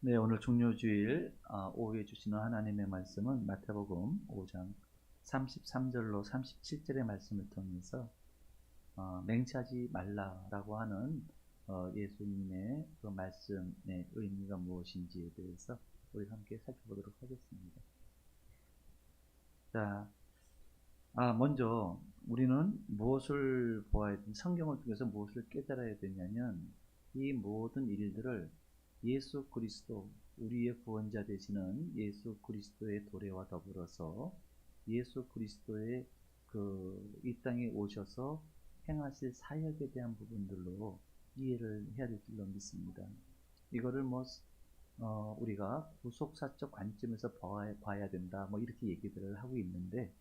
네, 오늘 종료주일 오후에 주시는 하나님의 말씀은 마태복음 5장 33절로 37절의 말씀을 통해서 맹세하지 말라라고 하는 예수님의 그 말씀의 의미가 무엇인지에 대해서 우리 함께 살펴보도록 하겠습니다. 자, 먼저 우리는 무엇을 보아야 되는, 성경을 통해서 무엇을 깨달아야 되냐면 이 모든 일들을 예수 그리스도, 우리의 구원자 되시는 예수 그리스도의 도래와 더불어서 예수 그리스도의 이 땅에 오셔서 행하실 사역에 대한 부분들로 이해를 해야 될 줄로 믿습니다. 이거를 우리가 구속사적 관점에서 봐야 된다, 이렇게 얘기들을 하고 있는데,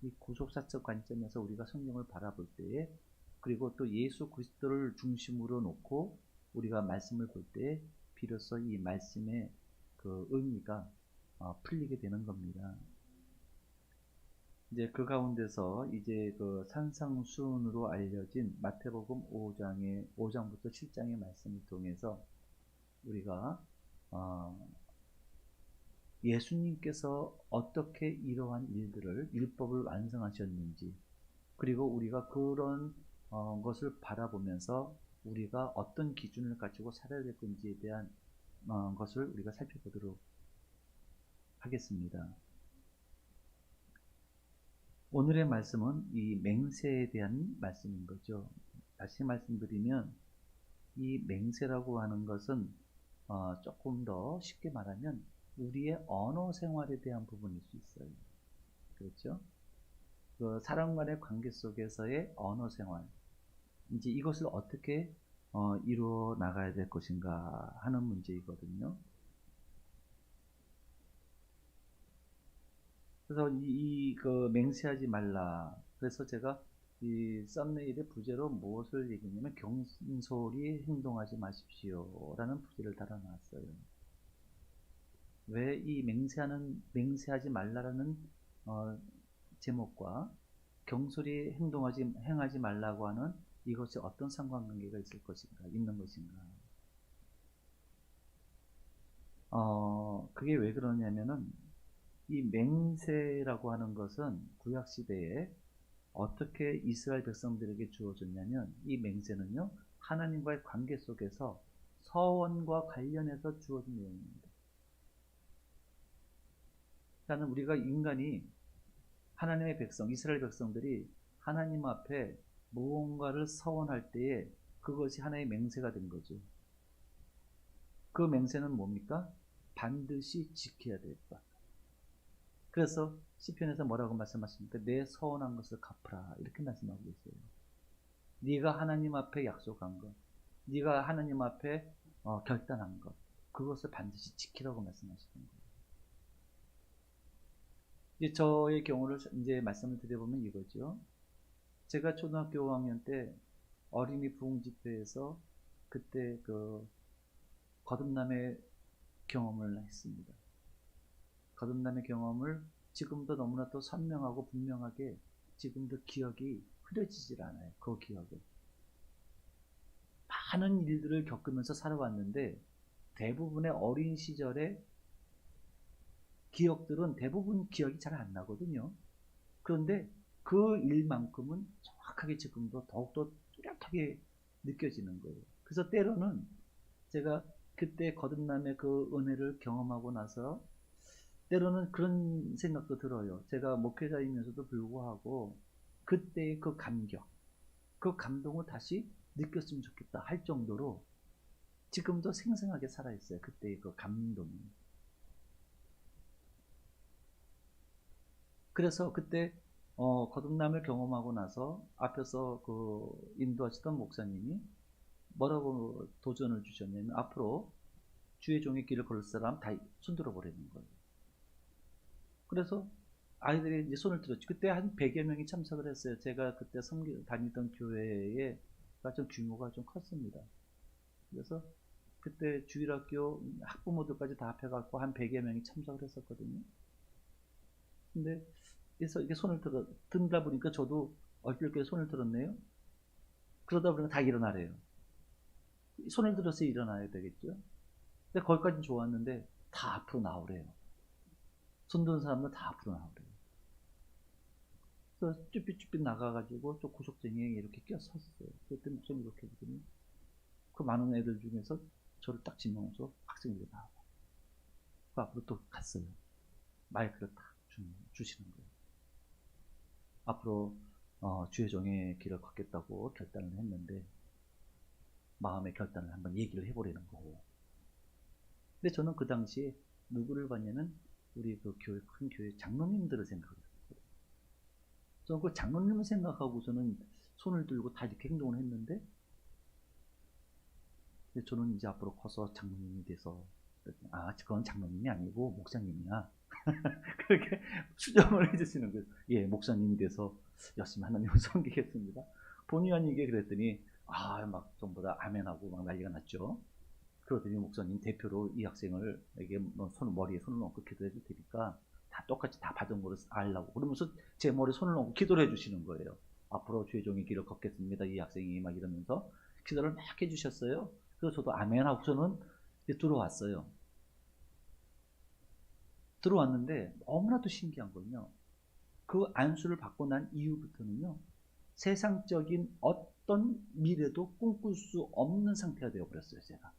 이 구속사적 관점에서 우리가 성경을 바라볼 때에, 그리고 또 예수 그리스도를 중심으로 놓고 우리가 말씀을 볼 때에 비로소 이 말씀의 그 의미가 풀리게 되는 겁니다. 이제 그 가운데서 이제 그 산상수훈으로 알려진 마태복음 5장부터 7장의 말씀을 통해서 우리가 예수님께서 어떻게 이러한 일들을, 율법을 완성하셨는지, 그리고 우리가 그런 것을 바라보면서 우리가 어떤 기준을 가지고 살아야 될 건지에 대한 것을 우리가 살펴보도록 하겠습니다. 오늘의 말씀은 이 맹세에 대한 말씀인 거죠. 다시 말씀드리면 이 맹세라고 하는 것은 조금 더 쉽게 말하면 우리의 언어 생활에 대한 부분일 수 있어요. 그렇죠? 그 사람 간의 관계 속에서의 언어 생활, 이제 이것을 어떻게 이루어 나가야 될 것인가 하는 문제이거든요. 그래서 그 맹세하지 말라. 그래서 제가 이 썸네일의 부제로 무엇을 얘기했냐면 경솔히 행동하지 마십시오 라는 부제를 달아놨어요. 왜 이 맹세하지 말라라는 제목과 경솔히 행하지 말라고 하는 이것이 어떤 상관관계가 있는 것인가. 그게 왜 그러냐면은 이 맹세라고 하는 것은 구약 시대에 어떻게 이스라엘 백성들에게 주어졌냐면, 이 맹세는요, 하나님과의 관계 속에서 서원과 관련해서 주어진 내용입니다. 그러니까 우리가 인간이, 하나님의 백성, 이스라엘 백성들이 하나님 앞에 무언가를 서원할 때에 그것이 하나의 맹세가 된 거죠. 그 맹세는 뭡니까? 반드시 지켜야 될 것. 그래서 시편에서 뭐라고 말씀하십니까? 내 서원한 것을 갚으라, 이렇게 말씀하고 있어요. 네가 하나님 앞에 약속한 것, 네가 하나님 앞에 결단한 것, 그것을 반드시 지키라고 말씀하시는 거예요. 이제 저의 경우를 이제 말씀을 드려보면 이거죠. 제가 초등학교 5학년 때 어린이 부흥 집회에서 그때 그 거듭남의 경험을 했습니다. 거듭남의 경험을 지금도 너무나 또 선명하고 분명하게 지금도 기억이 흐려지질 않아요. 그 기억을. 많은 일들을 겪으면서 살아왔는데 대부분의 어린 시절의 기억들은 대부분 기억이 잘 안 나거든요. 그런데 그 일만큼은 정확하게 지금도 더욱더 뚜렷하게 느껴지는 거예요. 그래서 때로는 제가 그때 거듭남의 그 은혜를 경험하고 나서 때로는 그런 생각도 들어요. 제가 목회자이면서도 불구하고 그때의 그 감격, 그 감동을 다시 느꼈으면 좋겠다 할 정도로 지금도 생생하게 살아있어요. 그때의 그 감동이. 그래서 그때 거듭남을 경험하고 나서 앞에서 그 인도하시던 목사님이 뭐라고 도전을 주셨냐면, 앞으로 주의 종의 길을 걸을 사람 다 손들어 보라는 거예요. 그래서 아이들이 이제 손을 들었죠. 그때 한 100여 명이 참석을 했어요. 제가 그때 다니던 교회가 좀 규모가 좀 컸습니다. 그래서 그때 주일학교 학부모들까지 다 합해갖고 한 100여 명이 참석을 했었거든요. 근데 그래서 이렇게 든다 보니까 저도 얼떨결에 손을 들었네요. 그러다 보니까 다 일어나래요. 손을 들어서 일어나야 되겠죠. 근데 거기까지는 좋았는데 다 앞으로 나오래요. 손드는 사람들 다 앞으로 나오래요. 그래서 쭈삣쭈삣 나가가지고 또 구석쟁이에 이렇게 껴섰어요. 그때 목사님 이렇게 보더니 그 많은 애들 중에서 저를 딱 지명해서 학생들이 나와. 그 앞으로 또 갔어요. 마이크를 딱 주시는 거예요. 앞으로 주의 종의 길을 걷겠다고 결단을 했는데 마음의 결단을 한번 얘기를 해보려는 거고. 근데 저는 그 당시에 누구를 봤냐면 우리 그 교회, 큰 교회 장로님들을 생각했어요. 저는 그 장로님을 생각하고 저는 손을 들고 다 이렇게 행동을 했는데, 근데 저는 이제 앞으로 커서 장로님이 돼서, 아, 그건 장로님이 아니고 목사님이야. 그렇게 수정을 해주시는 거예요. 예, 목사님이 돼서 열심히 하나님을 섬기겠습니다. 본의 아니게 그랬더니, 아, 막 전부 다 아멘하고 막 난리가 났죠. 그러더니 목사님 대표로 이 학생을에게 머리에 손을 얹고 기도해 줄 테니까 다 똑같이 다 받은 거를 알라고 그러면서 제 머리에 손을 얹고 기도를 해주시는 거예요. 앞으로 주의 종의 길을 걷겠습니다. 이 학생이 막 이러면서 기도를 막 해주셨어요. 그래서 저도 아멘 하고서는 들어왔어요. 들어왔는데 너무나도 신기한 건요. 그 안수를 받고 난 이후부터는요. 세상적인 어떤 미래도 꿈꿀 수 없는 상태가 되어버렸어요. 제가.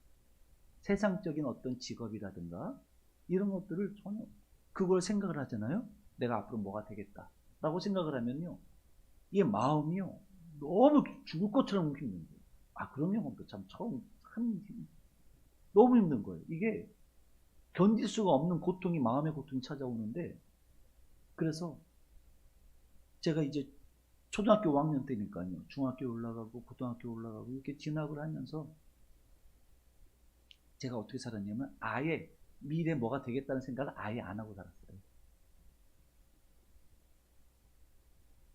세상적인 어떤 직업이라든가 이런 것들을 전혀 그걸 생각을 하잖아요. 내가 앞으로 뭐가 되겠다 라고 생각을 하면요. 이 마음이요. 너무 죽을 것처럼 힘든 거예요. 아, 그런 경험도 참 처음 너무 힘든 거예요. 이게 견딜 수가 없는 고통이 마음의 고통이 찾아오는데, 그래서 제가 이제 초등학교 5학년 때니까요. 중학교 올라가고 고등학교 올라가고 이렇게 진학을 하면서 제가 어떻게 살았냐면 아예 미래 뭐가 되겠다는 생각을 아예 안 하고 살았어요.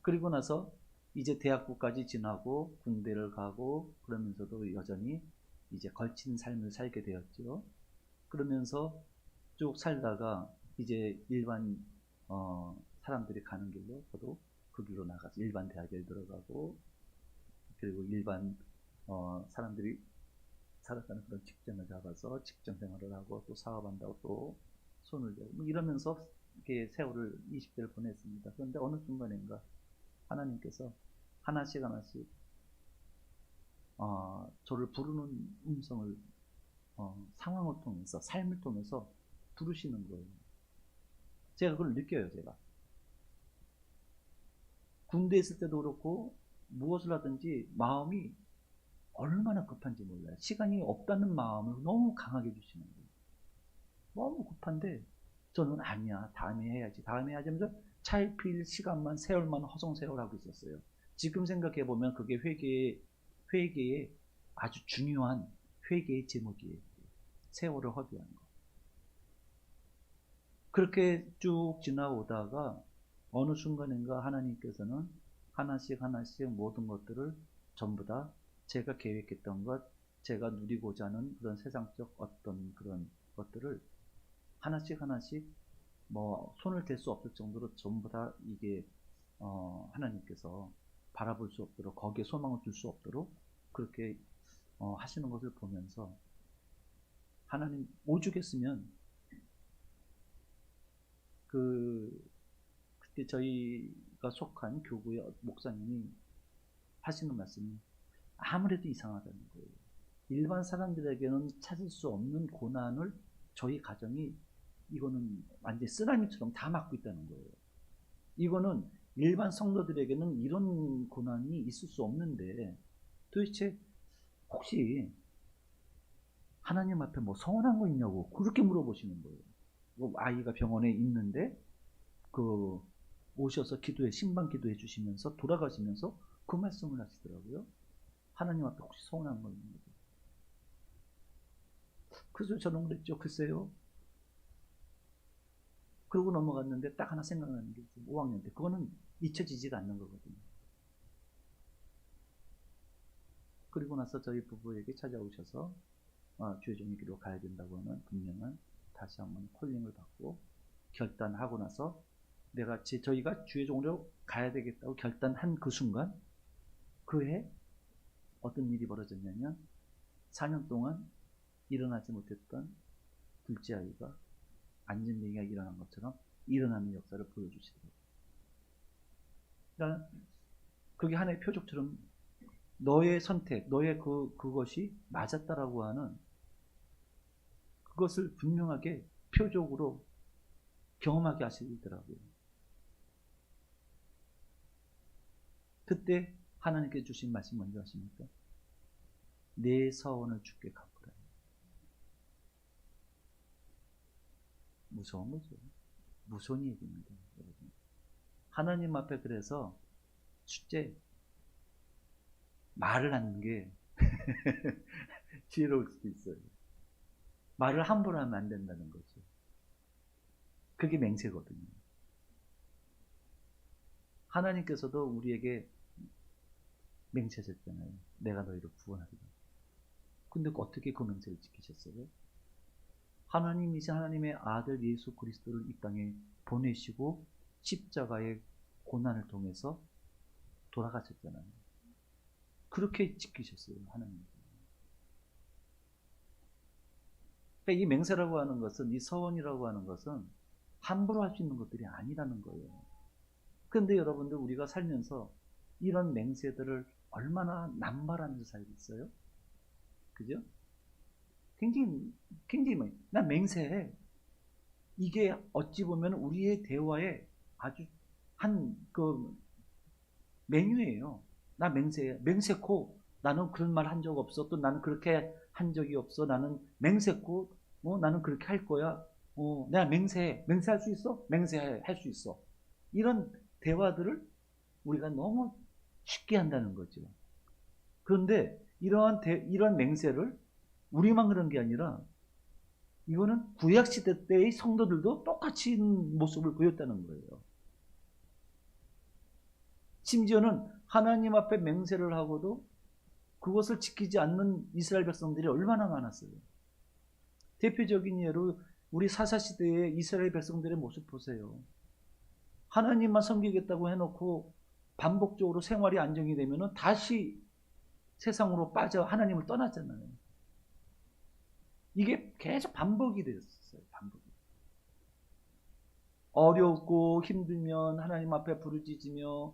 그리고 나서 이제 대학부까지 지나고 군대를 가고 그러면서도 여전히 이제 걸친 삶을 살게 되었죠. 그러면서 쭉 살다가 이제 일반 사람들이 가는 길로 저도 그 길로 나가서 일반 대학에 들어가고, 그리고 일반 사람들이 살았다는 그런 직장을 잡아서 직장 생활을 하고 또 사업한다고 또 손을 대고 뭐 이러면서 이렇게 세월을 20대를 보냈습니다. 그런데 어느 순간인가 하나님께서 하나씩 하나씩 저를 부르는 음성을 상황을 통해서 삶을 통해서 부르시는 거예요. 제가 그걸 느껴요. 제가 군대에 있을 때도 그렇고 무엇을 하든지 마음이 얼마나 급한지 몰라요. 시간이 없다는 마음을 너무 강하게 주시는 거예요. 너무 급한데 저는 아니야, 다음에 해야지 다음에 해야지 하면서 차일피일 시간만 세월만 허송세월하고 있었어요. 지금 생각해보면 그게 회개의 아주 중요한 회개의 제목이에요. 세월을 허비한 거. 그렇게 쭉 지나오다가 어느 순간인가 하나님께서는 하나씩 하나씩 모든 것들을 전부 다 제가 계획했던 것, 제가 누리고자 하는 그런 세상적 어떤 그런 것들을 하나씩 하나씩 뭐 손을 댈 수 없을 정도로 전부 다 이게 하나님께서 바라볼 수 없도록, 거기에 소망을 둘 수 없도록 그렇게 하시는 것을 보면서, 하나님 오죽했으면 그때 저희가 속한 교구의 목사님이 하시는 말씀이 아무래도 이상하다는 거예요. 일반 사람들에게는 찾을 수 없는 고난을 저희 가정이 이거는 완전히 쓰나미처럼 다 맞고 있다는 거예요. 이거는 일반 성도들에게는 이런 고난이 있을 수 없는데 도대체 혹시 하나님 앞에 뭐 서운한 거 있냐고 그렇게 물어보시는 거예요. 아이가 병원에 있는데 그 오셔서 기도해, 신방 기도해 주시면서 돌아가시면서 그 말씀을 하시더라고요. 하나님 앞에 혹시 서운한 거 있냐고. 그래서 저는 그랬죠. 글쎄요. 그러고 넘어갔는데 딱 하나 생각나는 게 5학년 때 그거는 잊혀지지가 않는 거거든요. 그리고 나서 저희 부부에게 찾아오셔서 주의 종의 길로 가야 된다고 하는 분명한 다시 한번 콜링을 받고 결단하고 나서 저희가 주의 종으로 가야 되겠다고 결단한 그 순간, 그해 어떤 일이 벌어졌냐면 4년 동안 일어나지 못했던 둘째 아이가 안전뱅이가 일어난 것처럼 일어나는 역사를 보여주시더라고요. 그러니까 그게 하나의 표적처럼 너의 선택, 너의 그것이 맞았다라고 하는 그것을 분명하게 표적으로 경험하게 하시더라고요. 그때 하나님께 주신 말씀 뭔지 아십니까? 내 서원을 주께 갚으라. 무서운 거죠. 무서운 얘기입니다, 여러분. 하나님 앞에 그래서 첫째, 말을 하는 게 지혜로울 수도 있어요. 말을 함부로 하면 안 된다는 거죠. 그게 맹세거든요. 하나님께서도 우리에게 맹세하셨잖아요. 내가 너희를 구원하리라. 근데 어떻게 그 맹세를 지키셨어요? 하나님이신 하나님의 아들 예수 그리스도를 이 땅에 보내시고 십자가의 고난을 통해서 돌아가셨잖아요. 그렇게 지키셨어요, 하나님. 그러니까 이 맹세라고 하는 것은, 이 서원이라고 하는 것은 함부로 할 수 있는 것들이 아니라는 거예요. 그런데 여러분들, 우리가 살면서 이런 맹세들을 얼마나 남발하면서 살고 있어요? 그죠? 굉장히 많이. 난 맹세해. 이게 어찌 보면 우리의 대화의 아주 그 메뉴예요. 나 맹세해. 맹세코. 나는 그런 말 한 적 없어. 또 나는 그렇게 한 적이 없어. 나는 맹세코. 나는 그렇게 할 거야. 내가 맹세해. 맹세할 수 있어? 맹세해. 할 수 있어. 이런 대화들을 우리가 너무 쉽게 한다는 거죠. 그런데 이런 맹세를 우리만 그런 게 아니라 이거는 구약시대 때의 성도들도 똑같이 모습을 보였다는 거예요. 심지어는 하나님 앞에 맹세를 하고도 그것을 지키지 않는 이스라엘 백성들이 얼마나 많았어요. 대표적인 예로 우리 사사시대의 이스라엘 백성들의 모습 보세요. 하나님만 섬기겠다고 해놓고 반복적으로 생활이 안정이 되면 다시 세상으로 빠져 하나님을 떠났잖아요. 이게 계속 반복이 됐었어요. 반복이. 어렵고 힘들면 하나님 앞에 부르짖으며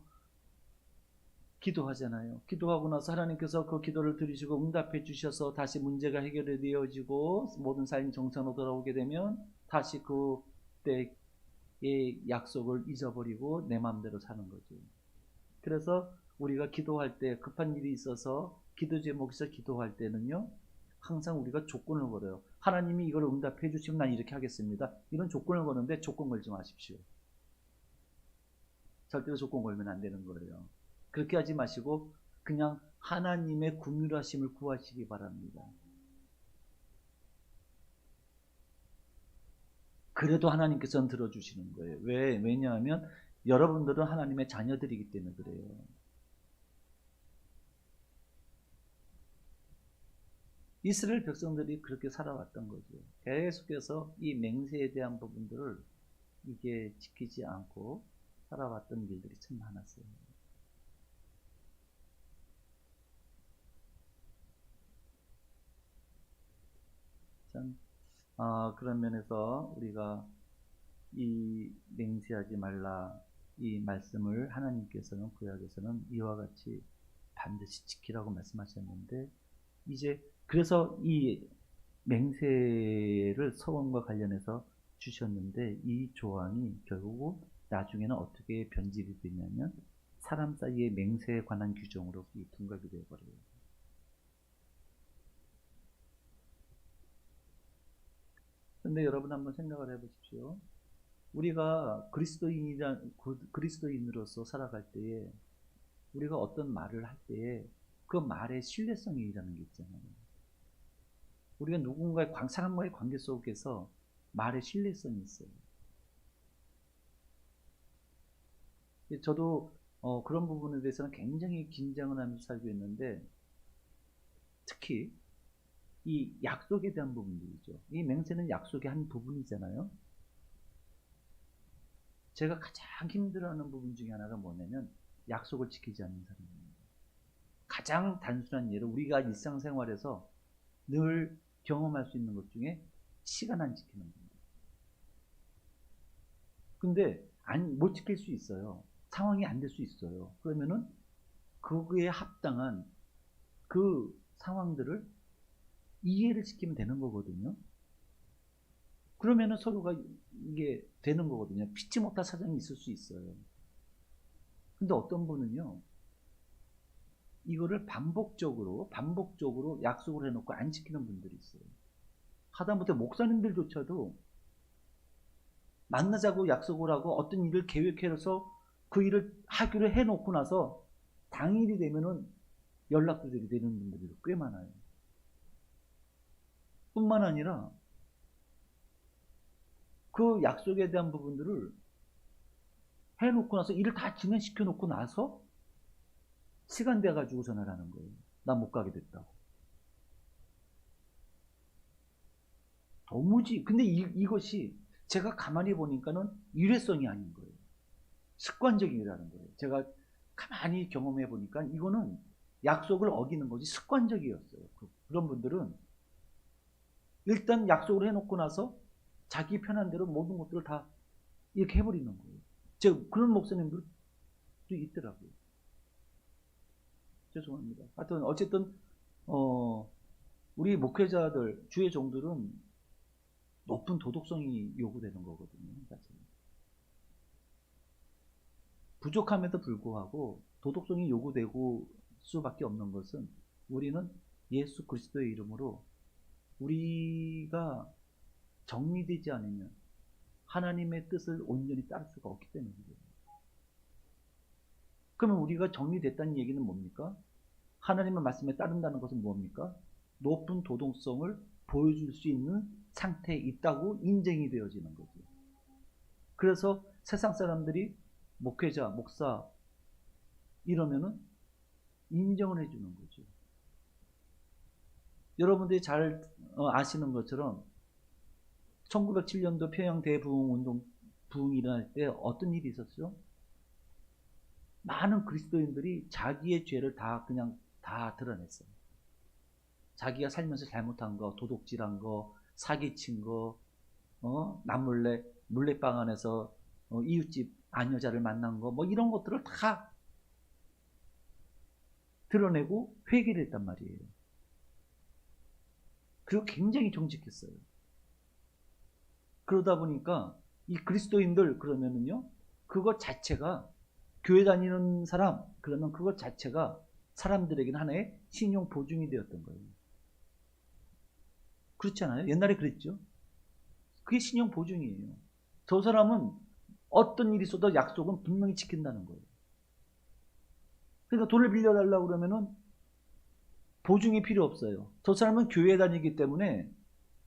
기도하잖아요. 기도하고 나서 하나님께서 그 기도를 들으시고 응답해 주셔서 다시 문제가 해결되어지고 모든 삶이 정상으로 돌아오게 되면 다시 그때의 약속을 잊어버리고 내 마음대로 사는 거죠. 그래서 우리가 기도할 때 급한 일이 있어서 기도 제목에서 기도할 때는요, 항상 우리가 조건을 걸어요. 하나님이 이걸 응답해 주시면 난 이렇게 하겠습니다. 이런 조건을 거는데 조건 걸지 마십시오. 절대로 조건 걸면 안 되는 거예요. 그렇게 하지 마시고 그냥 하나님의 긍휼하심을 구하시기 바랍니다. 그래도 하나님께서는 들어주시는 거예요. 왜냐하면 여러분들은 하나님의 자녀들이기 때문에 그래요. 이스라엘 백성들이 그렇게 살아왔던 거죠. 계속해서 이 맹세에 대한 부분들을 이게 지키지 않고 살아왔던 일들이 참 많았어요. 참, 그런 면에서 우리가 이 맹세하지 말라 이 말씀을 하나님께서는 구약에서는 이와 같이 반드시 지키라고 말씀하셨는데, 이제 그래서 이 맹세를 서원과 관련해서 주셨는데, 이 조항이 결국 나중에는 어떻게 변질이 되냐면 사람 사이의 맹세에 관한 규정으로 이 둔갑이 되어버려요. 근데 여러분 한번 생각을 해보십시오. 우리가 그리스도인으로서 살아갈 때에 우리가 어떤 말을 할 때에 그 말의 신뢰성이라는 게 있잖아요. 우리가 사람과의 관계 속에서 말의 신뢰성이 있어요. 저도 그런 부분에 대해서는 굉장히 긴장을 하면서 살고 있는데, 특히 이 약속에 대한 부분들이죠. 이 맹세는 약속의 한 부분이잖아요. 제가 가장 힘들어하는 부분 중에 하나가 뭐냐면 약속을 지키지 않는 사람입니다. 가장 단순한 예로 우리가 일상생활에서 늘 경험할 수 있는 것 중에 시간 안 지키는 분들. 근데 못 지킬 수 있어요. 상황이 안 될 수 있어요. 그러면은 그거에 합당한 그 상황들을 이해를 시키면 되는 거거든요. 그러면은 서로가 이게 되는 거거든요. 피치 못할 사정이 있을 수 있어요. 근데 어떤 분은요, 이거를 반복적으로 약속을 해놓고 안 지키는 분들이 있어요. 하다못해 목사님들조차도 만나자고 약속을 하고 어떤 일을 계획해서 그 일을 하기로 해놓고 나서 당일이 되면은 연락도 되게 되는 분들이 꽤 많아요. 뿐만 아니라 그 약속에 대한 부분들을 해놓고 나서 일을 다 진행시켜 놓고 나서 시간 돼가지고 전화를 하는 거예요. 나 못 가게 됐다고. 도무지. 근데 이것이 제가 가만히 보니까는 일회성이 아닌 거예요. 습관적이라는 거예요. 제가 가만히 경험해 보니까 이거는 약속을 어기는 거지 습관적이었어요. 그런 분들은 일단 약속을 해놓고 나서 자기 편한 대로 모든 것들을 다 이렇게 해버리는 거예요. 제가 그런 목사님들도 있더라고요. 죄송합니다. 하여튼 어쨌든 우리 목회자들, 주의 종들은 높은 도덕성이 요구되는 거거든요. 사실. 부족함에도 불구하고 도덕성이 요구되고 수밖에 없는 것은 우리는 예수 그리스도의 이름으로 우리가 정리되지 않으면 하나님의 뜻을 온전히 따를 수가 없기 때문이에요. 그러면 우리가 정리됐다는 얘기는 뭡니까? 하나님의 말씀에 따른다는 것은 뭡니까? 높은 도덕성을 보여줄 수 있는 상태에 있다고 인정이 되어지는 거죠. 그래서 세상 사람들이 목회자, 목사 이러면은 인정을 해주는 거죠. 여러분들이 잘 아시는 것처럼 1907년도 평양 대부흥운동 부흥이 일어날 때 어떤 일이 있었죠? 많은 그리스도인들이 자기의 죄를 그냥 다 드러냈어요. 자기가 살면서 잘못한 거, 도둑질한 거, 사기친 거, 남몰래 물레방 안에서 이웃집 아녀자를 만난 거, 뭐 이런 것들을 다 드러내고 회개를 했단 말이에요. 그리고 굉장히 정직했어요. 그러다 보니까 이 그리스도인들 그러면은요, 그것 자체가 교회 다니는 사람 그러면 그것 자체가 사람들에게는 하나의 신용 보증이 되었던 거예요. 그렇지 않아요? 옛날에 그랬죠. 그게 신용 보증이에요. 저 사람은 어떤 일이 있어도 약속은 분명히 지킨다는 거예요. 그러니까 돈을 빌려달라고 그러면은 보증이 필요 없어요. 저 사람은 교회 다니기 때문에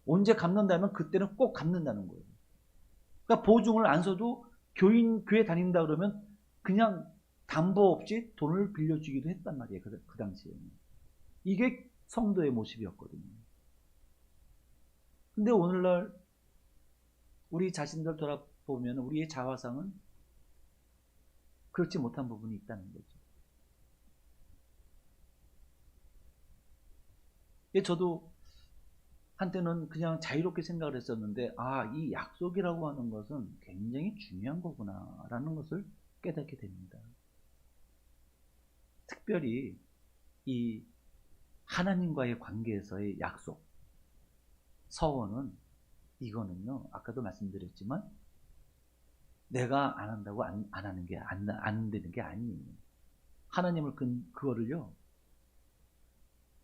언제 갚는다면 그때는 꼭 갚는다는 거예요. 그러니까 보증을 안 써도 교회 다닌다 그러면 그냥 담보 없이 돈을 빌려주기도 했단 말이에요. 그 당시에는. 이게 성도의 모습이었거든요. 근데 오늘날 우리 자신들 돌아보면 우리의 자화상은 그렇지 못한 부분이 있다는 거죠. 저도 한때는 그냥 자유롭게 생각을 했었는데 이 약속이라고 하는 것은 굉장히 중요한 거구나 라는 것을 깨닫게 됩니다. 특별히 이 하나님과의 관계에서의 약속, 서원은 이거는요, 아까도 말씀드렸지만 내가 안 한다고 안 하는 게 안 되는 게 아니에요. 하나님을 그거를요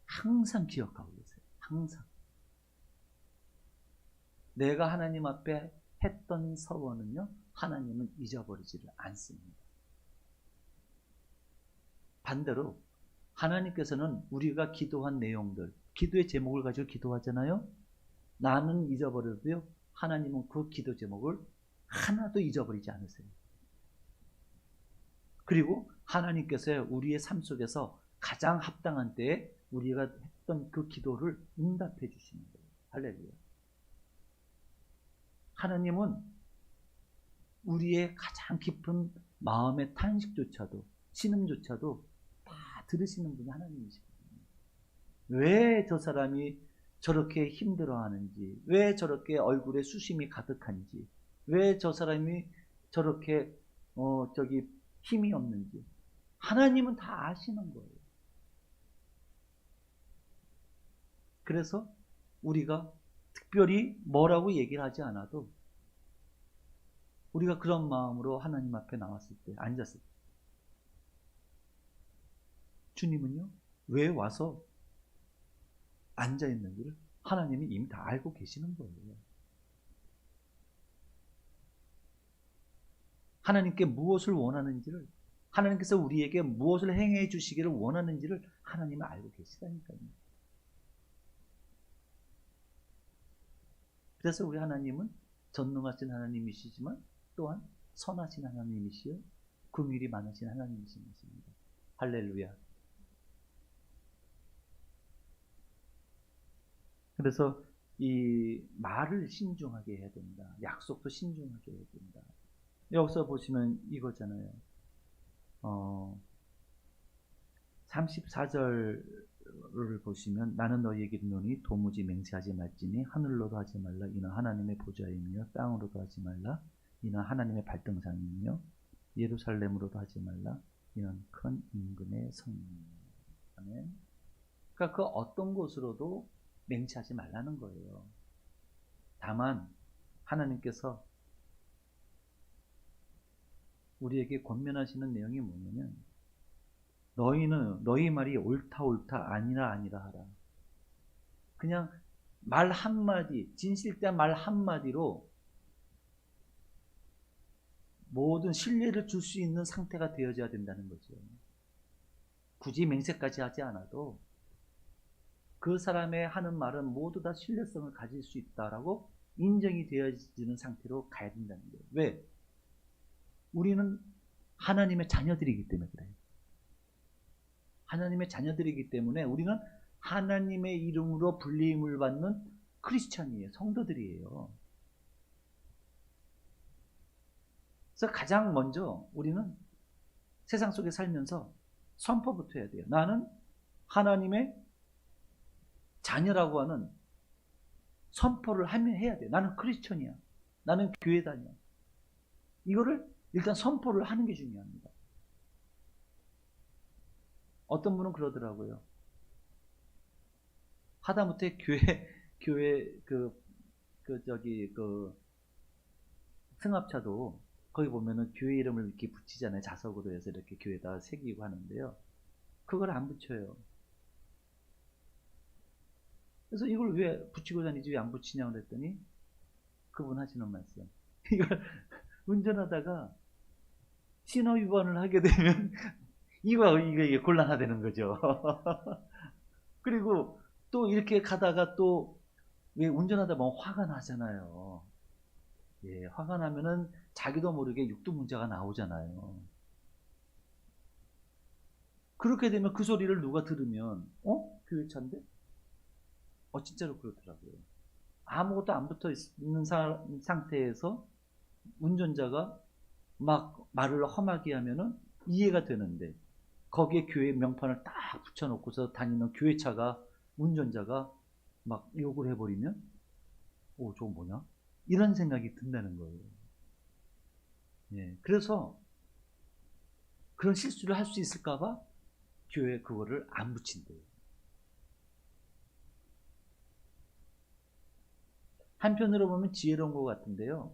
항상 기억하고 계세요. 항상 내가 하나님 앞에 했던 서원은요 하나님은 잊어버리지를 않습니다. 반대로 하나님께서는 우리가 기도한 내용들, 기도의 제목을 가지고 기도하잖아요. 나는 잊어버려도요 하나님은 그 기도 제목을 하나도 잊어버리지 않으세요. 그리고 하나님께서 우리의 삶 속에서 가장 합당한 때에 우리가 했던 그 기도를 응답해 주시는 거예요. 할렐루야. 하나님은 우리의 가장 깊은 마음의 탄식조차도, 신음조차도 다 들으시는 분이 하나님이시거든요. 왜 저 사람이 저렇게 힘들어하는지, 왜 저렇게 얼굴에 수심이 가득한지, 왜 저 사람이 저렇게 힘이 없는지 하나님은 다 아시는 거예요. 그래서 우리가 특별히 뭐라고 얘기를 하지 않아도 우리가 그런 마음으로 하나님 앞에 나왔을 때, 앉았을 때, 주님은요, 왜 와서 앉아있는지를 하나님이 이미 다 알고 계시는 거예요. 하나님께 무엇을 원하는지를, 하나님께서 우리에게 무엇을 행해 주시기를 원하는지를 하나님은 알고 계시다니까요. 그래서 우리 하나님은 전능하신 하나님이시지만 또한 선하신 하나님이시요 긍휼이 많으신 하나님이신 것입니다. 할렐루야. 그래서 이 말을 신중하게 해야 된다. 약속도 신중하게 해야 된다. 여기서 보시면 이거잖아요. 34절을 보시면 나는 너희에게 이르노니 도무지 맹세하지 말지니 하늘로도 하지 말라 이는 하나님의 보좌이며 땅으로도 하지 말라 이는 하나님의 발등상이며 예루살렘으로도 하지 말라 이는 큰 임금의 성이니라. 아멘. 그러니까 그 어떤 곳으로도 맹세하지 말라는 거예요. 다만 하나님께서 우리에게 권면하시는 내용이 뭐냐면 너희는 너희 말이 옳다 아니라 하라. 그냥 말 한마디, 진실된 말 한마디로 모든 신뢰를 줄 수 있는 상태가 되어져야 된다는 거죠. 굳이 맹세까지 하지 않아도 그 사람의 하는 말은 모두 다 신뢰성을 가질 수 있다라고 인정이 되어지는 상태로 가야 된다는 거예요. 왜? 우리는 하나님의 자녀들이기 때문에 그래요. 하나님의 자녀들이기 때문에 우리는 하나님의 이름으로 불림을 받는 크리스찬이에요. 성도들이에요. 그래서 가장 먼저 우리는 세상 속에 살면서 선포부터 해야 돼요. 나는 하나님의 자녀라고 하는 선포를 해야 돼요. 나는 크리스천이야. 나는 교회 다녀. 이거를 일단 선포를 하는 게 중요합니다. 어떤 분은 그러더라고요. 하다못해 교회 승합차도 거기 보면은 교회 이름을 이렇게 붙이잖아요. 자석으로 해서 이렇게 교회에다 새기고 하는데요. 그걸 안 붙여요. 그래서 이걸 왜 붙이고 다니지 왜 안 붙이냐고 그랬더니 그분 하시는 말씀. 이걸 운전하다가 신호 위반을 하게 되면 이게 곤란하다는 거죠. 그리고 또 이렇게 가다가 또 왜 운전하다 보면 화가 나잖아요. 예, 화가 나면은 자기도 모르게 육두문자가 나오잖아요. 그렇게 되면 그 소리를 누가 들으면 교회차인데? 진짜로 그렇더라고요. 아무것도 안 붙어 있는 상태에서 운전자가 막 말을 험하게 하면은 이해가 되는데 거기에 교회 명판을 딱 붙여놓고서 다니는 교회차가 운전자가 막 욕을 해버리면 저거 뭐냐? 이런 생각이 든다는 거예요. 예, 그래서 그런 실수를 할 수 있을까봐 교회에 그거를 안 붙인대요. 한편으로 보면 지혜로운 것 같은데요.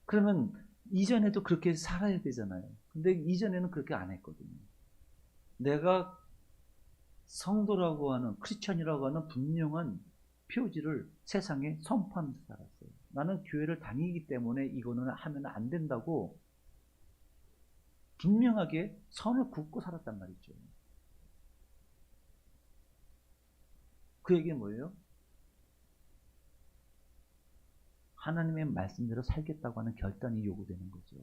그러면 이전에도 그렇게 살아야 되잖아요. 근데 이전에는 그렇게 안 했거든요. 내가 성도라고 하는 크리스천이라고 하는 분명한 표지를 세상에 선포하면서 살았어요. 나는 교회를 다니기 때문에 이거는 하면 안 된다고 분명하게 선을 긋고 살았단 말이죠. 그 얘기는 뭐예요? 하나님의 말씀대로 살겠다고 하는 결단이 요구되는 거죠.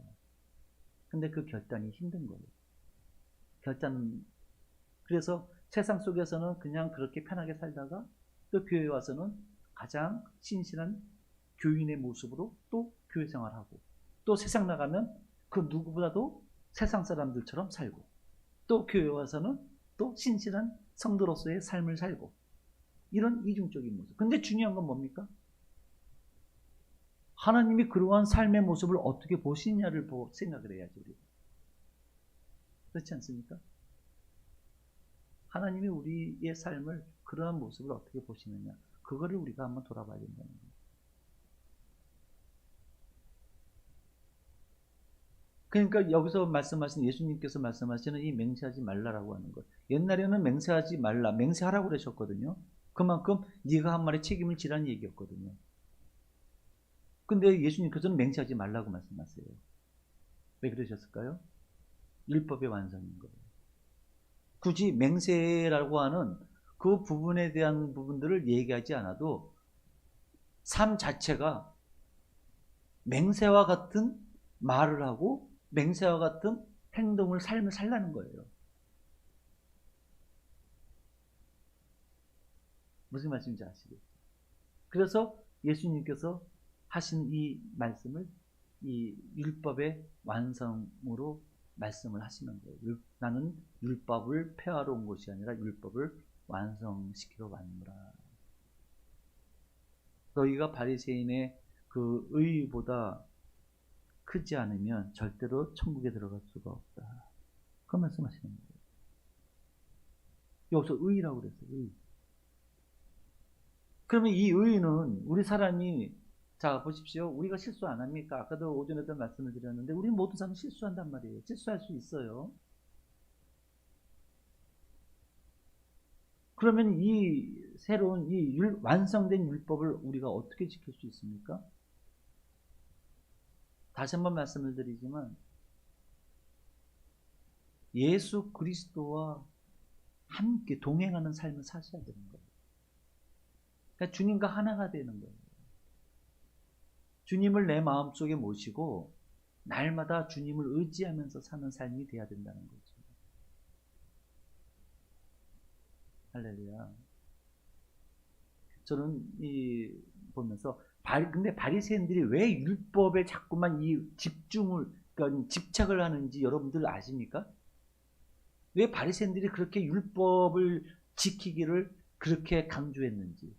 근데 그 결단이 힘든 거예요. 그래서 세상 속에서는 그냥 그렇게 편하게 살다가 또 교회에 와서는 가장 신실한 교인의 모습으로 또 교회 생활하고 또 세상 나가면 그 누구보다도 세상 사람들처럼 살고 또 교회 와서는 또 신실한 성도로서의 삶을 살고 이런 이중적인 모습. 근데 중요한 건 뭡니까? 하나님이 그러한 삶의 모습을 어떻게 보시냐를 생각을 해야지 우리가. 그렇지 않습니까? 하나님이 우리의 삶을 그러한 모습을 어떻게 보시느냐, 그거를 우리가 한번 돌아봐야 된다는 거예요. 그러니까 여기서 말씀하신, 예수님께서 말씀하시는 이 맹세하지 말라라고 하는 것. 옛날에는 맹세하지 말라, 맹세하라고 그러셨거든요. 그만큼 네가 한 말에 책임을 지라는 얘기였거든요. 근데 예수님께서는 맹세하지 말라고 말씀하세요. 왜 그러셨을까요? 율법의 완성인 거예요. 굳이 맹세라고 하는 그 부분에 대한 부분들을 얘기하지 않아도 삶 자체가 맹세와 같은 말을 하고 맹세와 같은 행동을, 삶을 살라는 거예요. 무슨 말씀인지 아시겠죠? 그래서 예수님께서 하신 이 말씀을 이 율법의 완성으로 말씀을 하시는 거예요. 나는 율법을 폐하러 온 것이 아니라 율법을 완성시키러 왔노라. 너희가 바리새인의 그 의보다 크지 않으면 절대로 천국에 들어갈 수가 없다. 그 말씀하시는 거예요. 여기서 의라고 그랬어요. 의. 그러면 이 의는 우리 사람이, 자 보십시오. 우리가 실수 안 합니까? 아까도 오전에도 말씀을 드렸는데 우리 모두 사람 실수한단 말이에요. 실수할 수 있어요. 그러면 이 새로운 이 완성된 율법을 우리가 어떻게 지킬 수 있습니까? 다시 한번 말씀을 드리지만 예수 그리스도와 함께 동행하는 삶을 사셔야 되는 거예요. 그러니까 주님과 하나가 되는 거예요. 주님을 내 마음속에 모시고 날마다 주님을 의지하면서 사는 삶이 돼야 된다는 거죠. 할렐루야. 저는 이 보면서 근데 바리새인들이 왜 율법에 자꾸만 이 그러니까 집착을 하는지 여러분들 아십니까? 왜 바리새인들이 그렇게 율법을 지키기를 그렇게 강조했는지.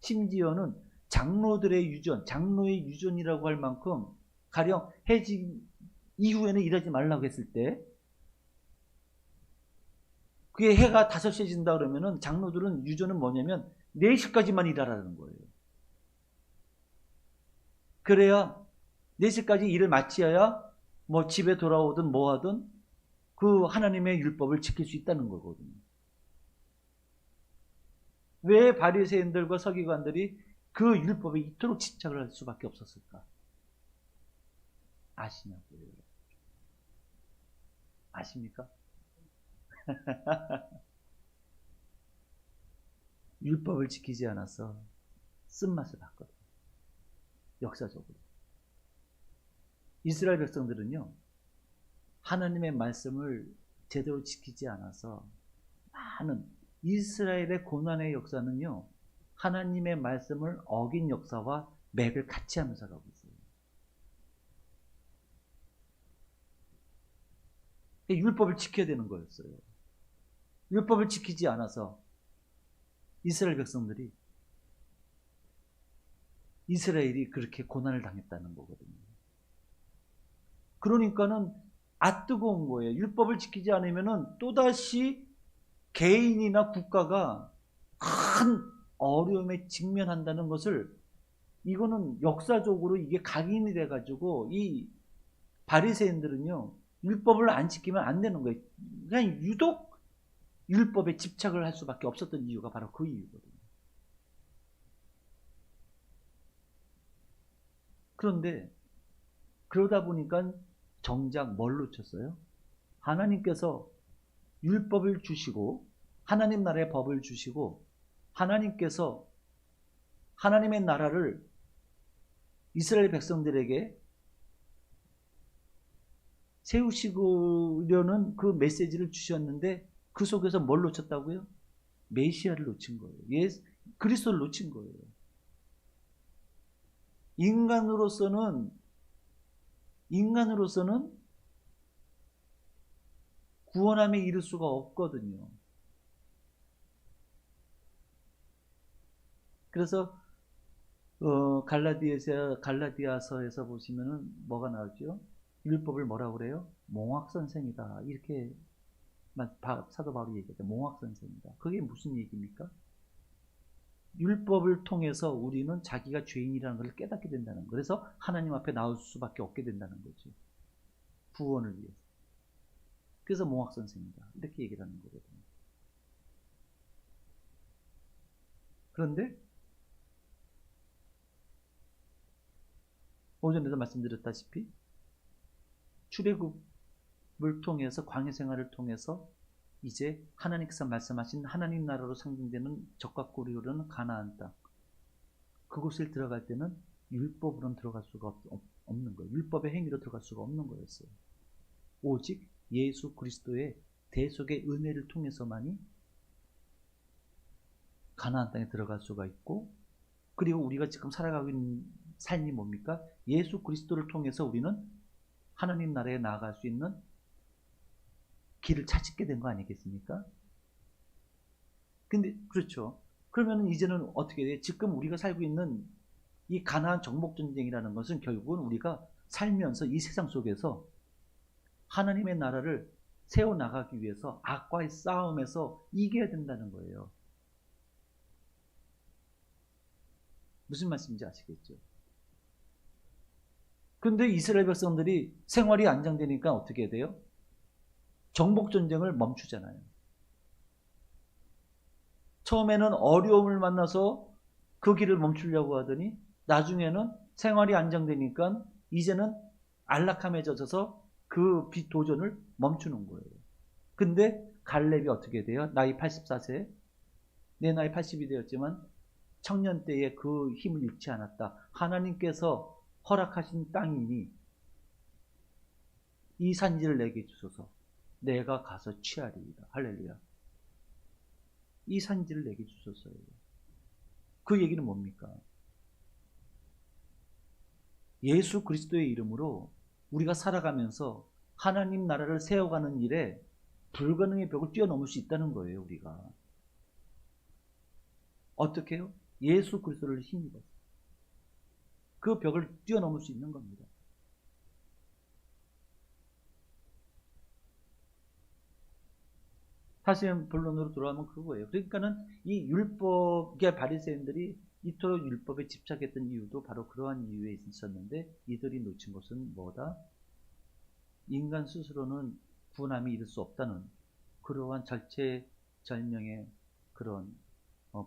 심지어는 장로의 유전이라고 할 만큼, 가령 해지 이후에는 일하지 말라고 했을 때, 그게 해가 5시에 진다 그러면은 장로들은 유전은 뭐냐면 4시까지만 일하라는 거예요. 그래야 4시까지 일을 마쳐야 뭐 집에 돌아오든 뭐 하든 그 하나님의 율법을 지킬 수 있다는 거거든요. 왜 바리새인들과 서기관들이 그 율법에 이토록 집착을 할 수밖에 없었을까? 아시냐고요? 아십니까? 율법을 지키지 않아서 쓴맛을 봤거든요. 역사적으로. 이스라엘 백성들은요, 하나님의 말씀을 제대로 지키지 않아서 많은 이스라엘의 고난의 역사는요, 하나님의 말씀을 어긴 역사와 맥을 같이 하면서 가고 있어요. 율법을 지켜야 되는 거였어요. 율법을 지키지 않아서 이스라엘 백성들이, 이스라엘이 그렇게 고난을 당했다는 거거든요. 그러니까는 뜨거운 거예요. 율법을 지키지 않으면은 또다시 개인이나 국가가 큰 어려움에 직면한다는 것을, 이거는 역사적으로 이게 각인이 돼가지고 이 바리새인들은요, 율법을 안 지키면 안 되는 거예요. 그냥 유독 율법에 집착을 할 수밖에 없었던 이유가 바로 그 이유거든요. 그런데 그러다 보니까 정작 뭘 놓쳤어요? 하나님께서 율법을 주시고 하나님 나라의 법을 주시고 하나님께서 하나님의 나라를 이스라엘 백성들에게 세우시려는 그 메시지를 주셨는데 그 속에서 뭘 놓쳤다고요? 메시아를 놓친 거예요. 그리스도를 놓친 거예요. 인간으로서는 구원함에 이를 수가 없거든요. 그래서 갈라디아서에서 보시면은 뭐가 나오죠? 율법을 뭐라고 그래요? 몽학 선생이다. 이렇게 사도 바울이 얘기하죠. 몽학 선생이다. 그게 무슨 얘기입니까? 율법을 통해서 우리는 자기가 죄인이라는 것을 깨닫게 된다는 거. 그래서 하나님 앞에 나올 수밖에 없게 된다는 거죠. 구원을 위해서. 그래서 몽학 선생이다. 이렇게 얘기를 하는 거거든요. 그런데 오전에도 말씀드렸다시피 출애굽을 통해서 광야 생활을 통해서 이제 하나님께서 말씀하신 하나님 나라로 상징되는 적과 꿀이 흐르는 가나안 땅, 그곳을 들어갈 때는 율법으로는 들어갈 수가 없는 거예요. 율법의 행위로 들어갈 수가 없는 거였어요. 오직 예수 그리스도의 대속의 은혜를 통해서만이 가나안 땅에 들어갈 수가 있고, 그리고 우리가 지금 살아가고 있는 삶이 뭡니까? 예수 그리스도를 통해서 우리는 하나님 나라에 나아갈 수 있는 길을 찾게 된 거 아니겠습니까? 근데 그렇죠. 그러면 이제는 어떻게 돼요? 지금 우리가 살고 있는 이 가나안 정복 전쟁이라는 것은 결국은 우리가 살면서 이 세상 속에서 하나님의 나라를 세워 나가기 위해서 악과의 싸움에서 이겨야 된다는 거예요. 무슨 말씀인지 아시겠죠? 근데 이스라엘 백성들이 생활이 안정되니까 어떻게 돼요? 정복 전쟁을 멈추잖아요. 처음에는 어려움을 만나서 그 길을 멈추려고 하더니 나중에는 생활이 안정되니까 이제는 안락함에 젖어서 그 도전을 멈추는 거예요. 근데 갈렙이 어떻게 돼요? 나이 84세, 내 나이 80이 되었지만 청년 때에 그 힘을 잃지 않았다. 하나님께서 허락하신 땅이니 이 산지를 내게 주소서. 내가 가서 취하리이다. 할렐루야. 이 산지를 내게 주소서예요. 그 얘기는 뭡니까? 예수 그리스도의 이름으로 우리가 살아가면서 하나님 나라를 세워가는 일에 불가능의 벽을 뛰어넘을 수 있다는 거예요. 우리가 어떻게 해요? 예수 그리스도를 힘입어서 그 벽을 뛰어넘을 수 있는 겁니다. 다시 본론으로 돌아오면 그거예요. 그러니까는 이 율법의 바리새인들이 이토록 율법에 집착했던 이유도 바로 그러한 이유에 있었는데, 이들이 놓친 것은 뭐다? 인간 스스로는 구원함이 이룰 수 없다는 그러한 절체절명의 그런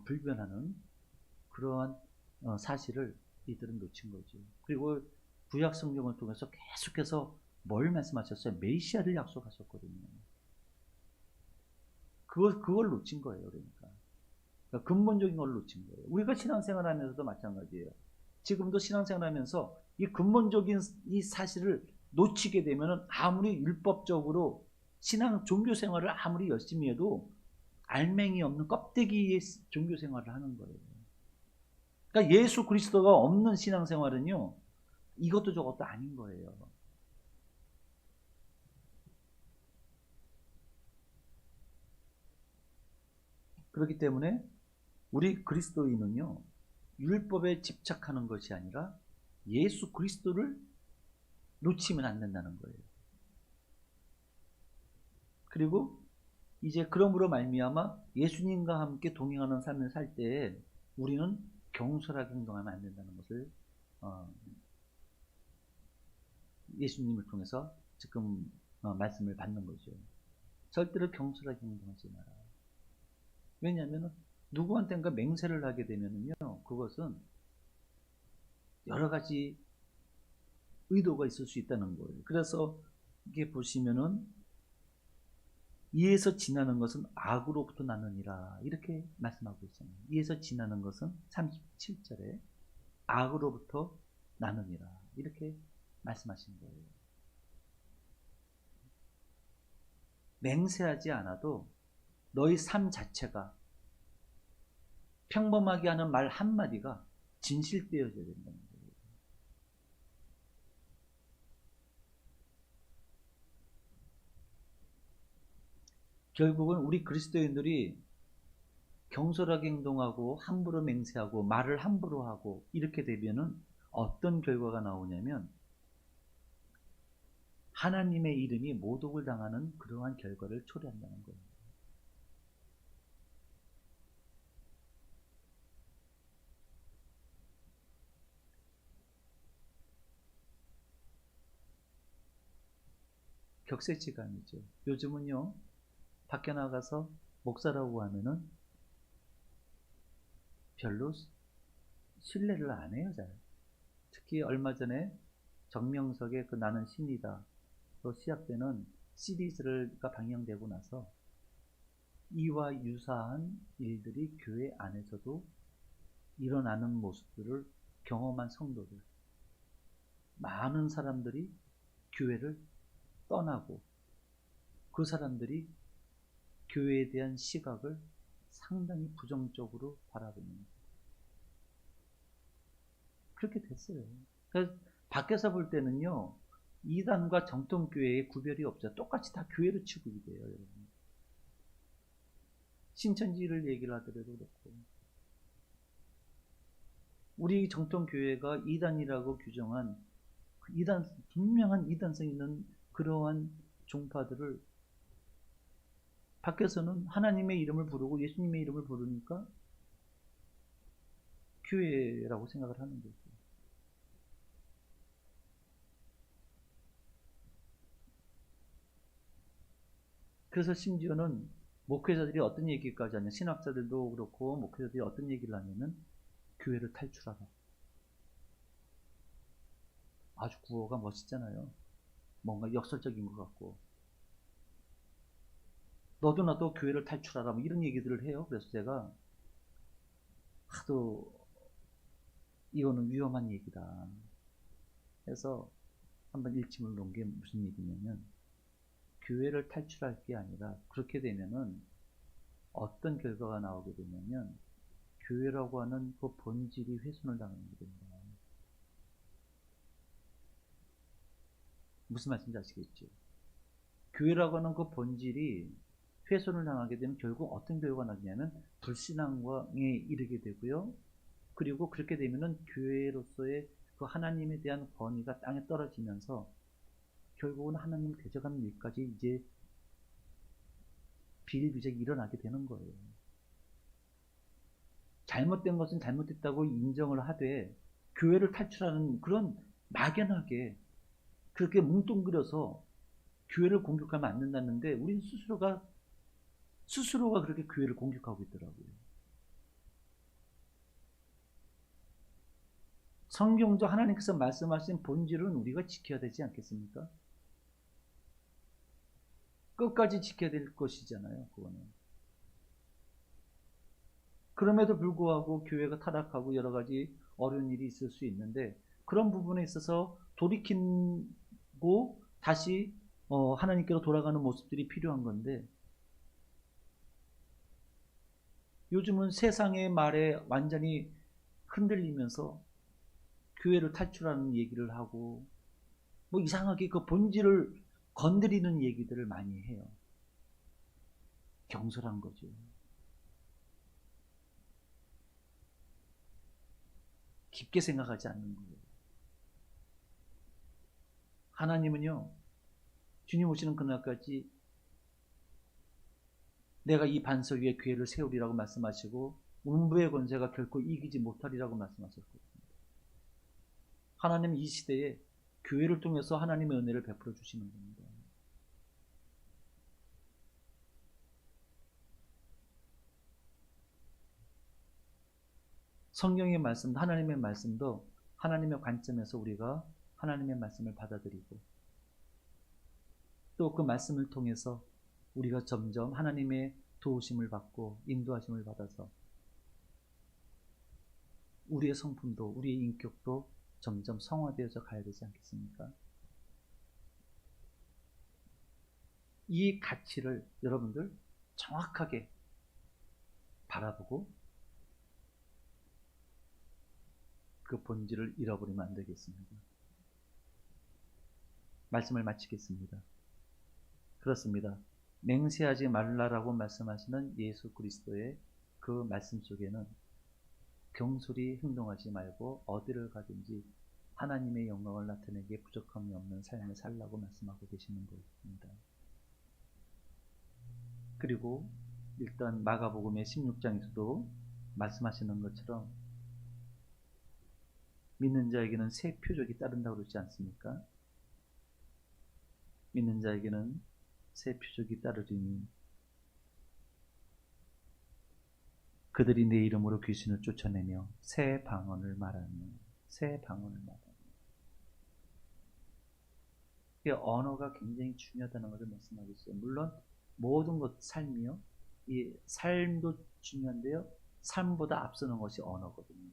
불변하는 그러한 사실을 이들은 놓친 거죠. 그리고 구약 성경을 통해서 계속해서 뭘 말씀하셨어요? 메시아를 약속하셨거든요. 그걸 놓친 거예요. 그러니까 근본적인 걸 놓친 거예요. 우리가 신앙생활 하면서도 마찬가지예요. 지금도 신앙생활 하면서 이 근본적인 이 사실을 놓치게 되면 아무리 율법적으로 신앙 종교 생활을 아무리 열심히 해도 알맹이 없는 껍데기의 종교 생활을 하는 거예요. 그러니까 예수 그리스도가 없는 신앙생활은요, 이것도 저것도 아닌 거예요. 그렇기 때문에 우리 그리스도인은요, 율법에 집착하는 것이 아니라 예수 그리스도를 놓치면 안 된다는 거예요. 그리고 이제 그러므로 말미암아 예수님과 함께 동행하는 삶을 살 때에 우리는 경솔하게 행동하면 안 된다는 것을 예수님을 통해서 지금 말씀을 받는 거죠. 절대로 경솔하게 행동하지 마라. 왜냐하면 누구한테인가 맹세를 하게 되면요, 그것은 여러 가지 의도가 있을 수 있다는 거예요. 그래서 이게 보시면은 이에서 지나는 것은 악으로부터 나느니라 이렇게 말씀하고 있습니다. 이에서 지나는 것은 37절에 악으로부터 나느니라 이렇게 말씀하신 거예요. 맹세하지 않아도 너희 삶 자체가 평범하게 하는 말 한마디가 진실되어져야 된다는 거예요. 결국은 우리 그리스도인들이 경솔하게 행동하고 함부로 맹세하고 말을 함부로 하고 이렇게 되면은 어떤 결과가 나오냐면 하나님의 이름이 모독을 당하는 그러한 결과를 초래한다는 거예요. 격세지감이죠. 요즘은요, 밖에 나가서 목사라고 하면은 별로 신뢰를 안 해요, 잘. 특히 얼마 전에 정명석의 그 나는 신이다 로 시작되는 시리즈가 방영되고 나서 이와 유사한 일들이 교회 안에서도 일어나는 모습들을 경험한 성도들, 많은 사람들이 교회를 떠나고 그 사람들이 교회에 대한 시각을 상당히 부정적으로 바라보는 그렇게 됐어요. 그래서 밖에서 볼 때는요, 이단과 정통교회의 구별이 없죠. 똑같이 다 교회로 취급이 돼요, 여러분. 신천지를 얘기를 하더라도 그렇고. 우리 정통교회가 이단이라고 규정한 이단, 분명한 이단성 있는 그러한 종파들을 밖에서는 하나님의 이름을 부르고 예수님의 이름을 부르니까 교회라고 생각을 하는 거죠. 그래서 심지어는 목회자들이 어떤 얘기까지 하냐, 신학자들도 그렇고 목회자들이 어떤 얘기를 하냐면 교회를 탈출하라. 아주 구호가 멋있잖아요. 뭔가 역설적인 것 같고. 너도 나도 교회를 탈출하라, 뭐 이런 얘기들을 해요. 그래서 제가 하도 이거는 위험한 얘기다 해서 한번 일침을 놓은 게 무슨 얘기냐면, 교회를 탈출할 게 아니라 그렇게 되면은 어떤 결과가 나오게 되냐면 교회라고 하는 그 본질이 훼손을 당하는 게 됩니다. 무슨 말씀인지 아시겠죠? 교회라고 하는 그 본질이 훼손을 당하게 되면 결국 어떤 결과가 나냐면 불신앙에 이르게 되고요. 그리고 그렇게 되면은 교회로서의 그 하나님에 대한 권위가 땅에 떨어지면서 결국은 하나님을 대적하는 일까지 이제 비일비재하게 일어나게 되는 거예요. 잘못된 것은 잘못됐다고 인정을 하되 교회를 탈출하는 그런 막연하게 그렇게 뭉뚱그려서 교회를 공격하면 안 된다는데 우리는 스스로가 그렇게 교회를 공격하고 있더라고요. 성경도 하나님께서 말씀하신 본질은 우리가 지켜야 되지 않겠습니까? 끝까지 지켜야 될 것이잖아요, 그거는. 그럼에도 불구하고 교회가 타락하고 여러 가지 어려운 일이 있을 수 있는데 그런 부분에 있어서 돌이키고 다시 하나님께로 돌아가는 모습들이 필요한 건데 요즘은 세상의 말에 완전히 흔들리면서 교회를 탈출하는 얘기를 하고 뭐 이상하게 그 본질을 건드리는 얘기들을 많이 해요. 경솔한 거죠. 깊게 생각하지 않는 거예요. 하나님은요, 주님 오시는 그날까지 내가 이 반석 위에 교회를 세우리라고 말씀하시고 음부의 권세가 결코 이기지 못하리라고 말씀하셨거든요. 하나님은 이 시대에 교회를 통해서 하나님의 은혜를 베풀어 주시는 겁니다. 성경의 말씀도 하나님의 말씀도 하나님의 관점에서 우리가 하나님의 말씀을 받아들이고 또 그 말씀을 통해서 우리가 점점 하나님의 도우심을 받고 인도하심을 받아서 우리의 성품도 우리의 인격도 점점 성화되어져 가야 되지 않겠습니까? 이 가치를 여러분들 정확하게 바라보고 그 본질을 잃어버리면 안 되겠습니다. 말씀을 마치겠습니다. 그렇습니다. 맹세하지 말라라고 말씀하시는 예수 그리스도의 그 말씀 속에는 경솔히 행동하지 말고 어디를 가든지 하나님의 영광을 나타내기에 부족함이 없는 삶을 살라고 말씀하고 계시는 것입니다. 그리고 일단 마가복음의 16장에서도 말씀하시는 것처럼 믿는 자에게는 새 표적이 따른다고 그러지 않습니까? 믿는 자에게는 새 표적이 따르리니 그들이 내 이름으로 귀신을 쫓아내며 새 방언을 말하며 새 방언을 말하며. 이 언어가 굉장히 중요하다는 것을 말씀하고 있어요. 물론 모든 것 삶이요, 이 삶도 중요한데요, 삶보다 앞서는 것이 언어거든요.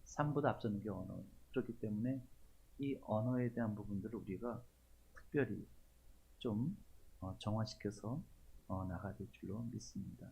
삶보다 앞서는 게 언어. 그렇기 때문에 이 언어에 대한 부분들을 우리가 특별히 좀 정화시켜서 나가야 될 줄로 믿습니다.